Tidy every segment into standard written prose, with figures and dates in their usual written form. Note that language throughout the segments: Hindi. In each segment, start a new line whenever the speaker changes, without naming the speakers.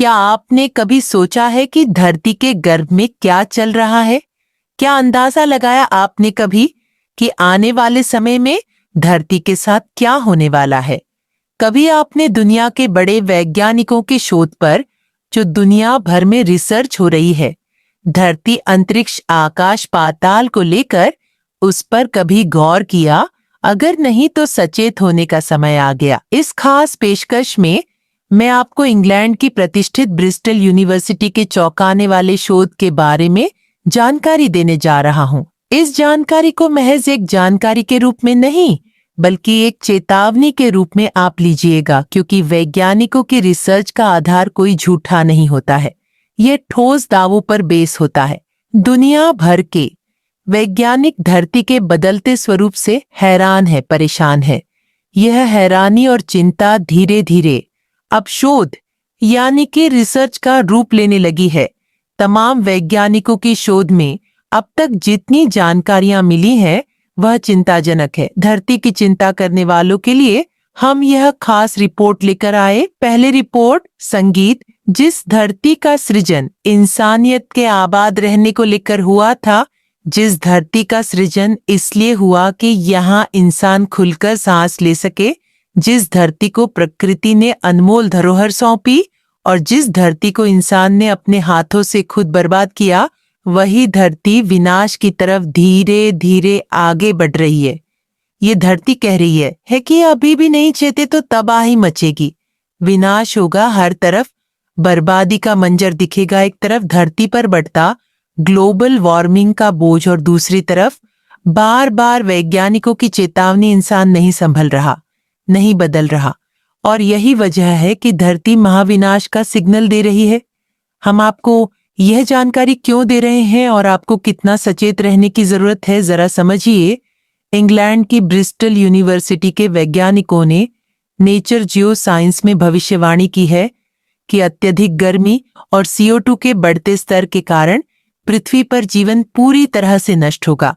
क्या आपने कभी सोचा है कि धरती के गर्भ में क्या चल रहा है? क्या अंदाजा लगाया आपने कभी कि आने वाले समय में धरती के साथ क्या होने वाला है? कभी आपने दुनिया के बड़े वैज्ञानिकों के शोध पर, जो दुनिया भर में रिसर्च हो रही है, धरती, अंतरिक्ष, आकाश, पाताल को लेकर, उस पर कभी गौर किया? अगर नहीं तो सचेत होने का समय आ गया। इस खास पेशकश में मैं आपको इंग्लैंड की प्रतिष्ठित ब्रिस्टल यूनिवर्सिटी के चौंकाने वाले शोध के बारे में जानकारी देने जा रहा हूँ। इस जानकारी को महज एक जानकारी के रूप में नहीं, बल्कि एक चेतावनी के रूप में आप लीजिएगा, क्योंकि वैज्ञानिकों की रिसर्च का आधार कोई झूठा नहीं होता है। यह ठोस दावों पर बेस होता है। दुनिया भर के वैज्ञानिक धरती के बदलते स्वरूप से हैरान है, परेशान है। यह हैरानी और चिंता धीरे धीरे अब शोध यानी कि रिसर्च का रूप लेने लगी है। तमाम वैज्ञानिकों की शोध में अब तक जितनी जानकारियां मिली हैं, वह चिंताजनक है। धरती की चिंता करने वालों के लिए हम यह खास रिपोर्ट लेकर आए। पहली रिपोर्ट, संगीत, जिस धरती का सृजन इंसानियत के आबाद रहने को लेकर हुआ था, जिस धरती का सृजन इसलिए हुआ कि यहाँ इंसान खुलकर सांस ले सके, जिस धरती को प्रकृति ने अनमोल धरोहर सौंपी और जिस धरती को इंसान ने अपने हाथों से खुद बर्बाद किया, वही धरती विनाश की तरफ धीरे धीरे आगे बढ़ रही है। ये धरती कह रही है कि अभी भी नहीं चेते तो तबाही मचेगी, विनाश होगा, हर तरफ बर्बादी का मंजर दिखेगा। एक तरफ धरती पर बढ़ता ग्लोबल वार्मिंग का बोझ और दूसरी तरफ बार बार वैज्ञानिकों की चेतावनी। इंसान नहीं संभल रहा, नहीं बदल रहा, और यही वजह है कि धरती महाविनाश का सिग्नल दे रही है। हम आपको यह जानकारी क्यों दे रहे हैं और आपको कितना सचेत रहने की जरूरत है, जरा समझिए। इंग्लैंड की ब्रिस्टल यूनिवर्सिटी के वैज्ञानिकों ने नेचर जियो साइंस में भविष्यवाणी की है कि अत्यधिक गर्मी और CO2 के बढ़ते स्तर के कारण पृथ्वी पर जीवन पूरी तरह से नष्ट होगा।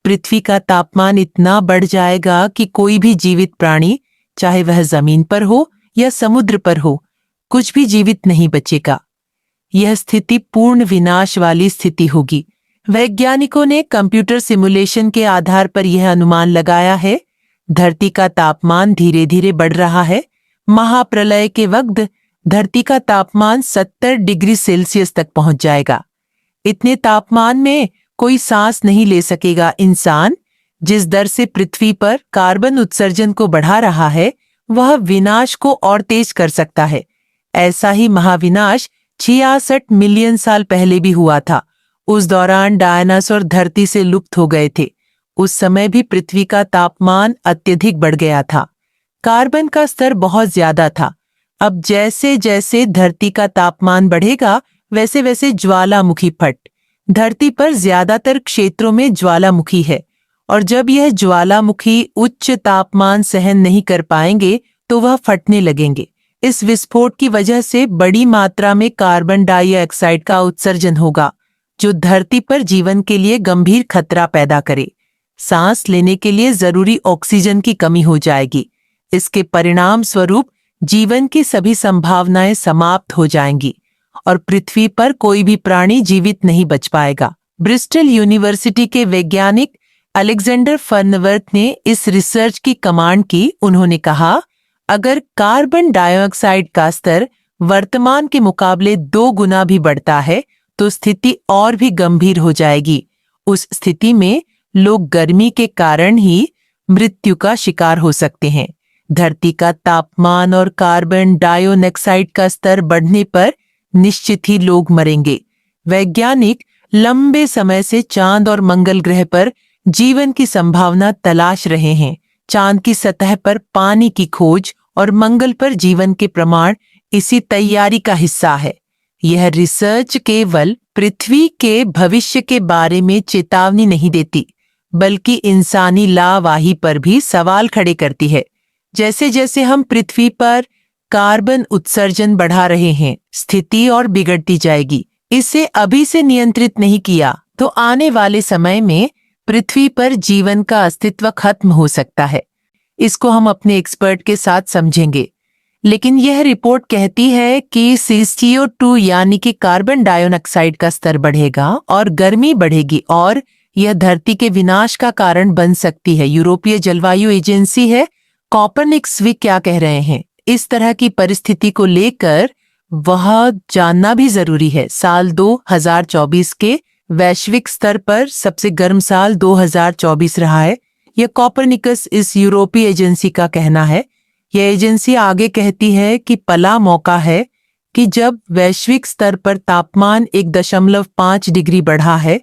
पृथ्वी का तापमान इतना बढ़ जाएगा कि कोई भी जीवित प्राणी, चाहे वह जमीन पर हो या समुद्र पर हो, कुछ भी जीवित नहीं बचेगा। यह स्थिति पूर्ण विनाश वाली स्थिति होगी। वैज्ञानिकों ने कंप्यूटर सिमुलेशन के आधार पर यह अनुमान लगाया है। धरती का तापमान धीरे धीरे बढ़ रहा है। महाप्रलय के वक्त धरती का तापमान 70 डिग्री सेल्सियस तक पहुंच जाएगा। इतने तापमान में कोई सांस नहीं ले सकेगा। इंसान जिस दर से पृथ्वी पर कार्बन उत्सर्जन को बढ़ा रहा है, वह विनाश को और तेज कर सकता है। ऐसा ही महाविनाश 66 मिलियन साल पहले भी हुआ था। उस दौरान डायनासोर धरती से लुप्त हो गए थे। उस समय भी पृथ्वी का तापमान अत्यधिक बढ़ गया था। कार्बन का स्तर बहुत ज्यादा था। अब जैसे जैसे धरती का तापमान बढ़ेगा, वैसे वैसे ज्वालामुखी फट। धरती पर ज्यादातर क्षेत्रों में ज्वालामुखी है, और जब यह ज्वालामुखी उच्च तापमान सहन नहीं कर पाएंगे तो वह फटने लगेंगे। इस विस्फोट की वजह से बड़ी मात्रा में कार्बन डाइऑक्साइड का उत्सर्जन होगा, जो धरती पर जीवन के लिए गंभीर खतरा पैदा करे। सांस लेने के लिए जरूरी ऑक्सीजन की कमी हो जाएगी। इसके परिणाम स्वरूप जीवन की सभी संभावनाएं समाप्त हो जाएंगी और पृथ्वी पर कोई भी प्राणी जीवित नहीं बच पाएगा। ब्रिस्टल यूनिवर्सिटी के वैज्ञानिक अलेक्जेंडर फर्नवर्थ ने इस रिसर्च की कमांड की। उन्होंने कहा, अगर कार्बन डाइऑक्साइड का स्तर वर्तमान के मुकाबले 2 गुना भी बढ़ता है तो स्थिति और भी गंभीर हो जाएगी। उस स्थिति में लोग गर्मी के कारण ही मृत्यु का शिकार हो सकते हैं। धरती का तापमान और कार्बन डाइऑक्साइड का स्तर बढ़ने पर निश्चित ही लोग मरेंगे। वैज्ञानिक लंबे समय से चांद और मंगल ग्रह पर जीवन की संभावना तलाश रहे हैं। चांद की सतह पर पानी की खोज और मंगल पर जीवन के प्रमाण इसी तैयारी का हिस्सा है। यह रिसर्च केवल पृथ्वी के भविष्य के बारे में चेतावनी नहीं देती, बल्कि इंसानी लावाही पर भी सवाल खड़े करती है। जैसे जैसे हम पृथ्वी पर कार्बन उत्सर्जन बढ़ा रहे हैं, स्थिति और बिगड़ती जाएगी। इसे अभी से नियंत्रित नहीं किया तो आने वाले समय में पृथ्वी पर जीवन का अस्तित्व खत्म हो सकता है। इसको हम अपने एक्सपर्ट के साथ समझेंगे। लेकिन यह रिपोर्ट कहती है कि CO2 यानी कि कार्बन डाइऑक्साइड का स्तर बढ़ेगा और गर्मी बढ़ेगी और यह धरती के विनाश का कारण बन सकती है। यूरोपीय जलवायु एजेंसी है कॉपरनिकस वे क्या कह रहे हैं इस तरह की परिस्थिति को लेकर वह जानना भी जरूरी है। साल 2024 के वैश्विक स्तर पर सबसे गर्म साल 2024 रहा है। यह कॉपरनिकस इस यूरोपीय एजेंसी का कहना है। यह एजेंसी आगे कहती है कि पला मौका है कि जब वैश्विक स्तर पर तापमान 1.5 डिग्री बढ़ा है।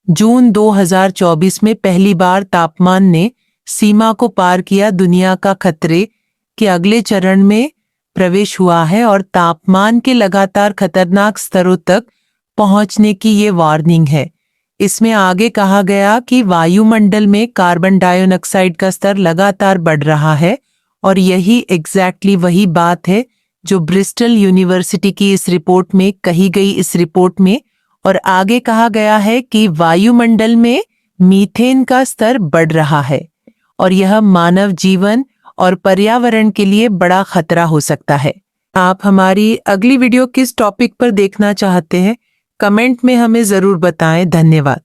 जून 2024 में पहली बार तापमान ने सीमा को पार किया, दुनिया का खतरे के अगले चरण में प्रवेश हुआ है और तापमान के लगातार खतरनाक स्तरों तक पहुंचने की ये वार्निंग है। इसमें आगे कहा गया कि वायुमंडल में कार्बन डाइऑक्साइड का स्तर लगातार बढ़ रहा है और यही एग्जैक्टली वही बात है जो ब्रिस्टल यूनिवर्सिटी की इस रिपोर्ट में कही गई। इस रिपोर्ट में और आगे कहा गया है कि वायुमंडल में मीथेन का स्तर बढ़ रहा है और यह मानव जीवन और पर्यावरण के लिए बड़ा खतरा हो सकता है। आप हमारी अगली वीडियो किस टॉपिक पर देखना चाहते हैं कमेंट में हमें जरूर बताएं। धन्यवाद।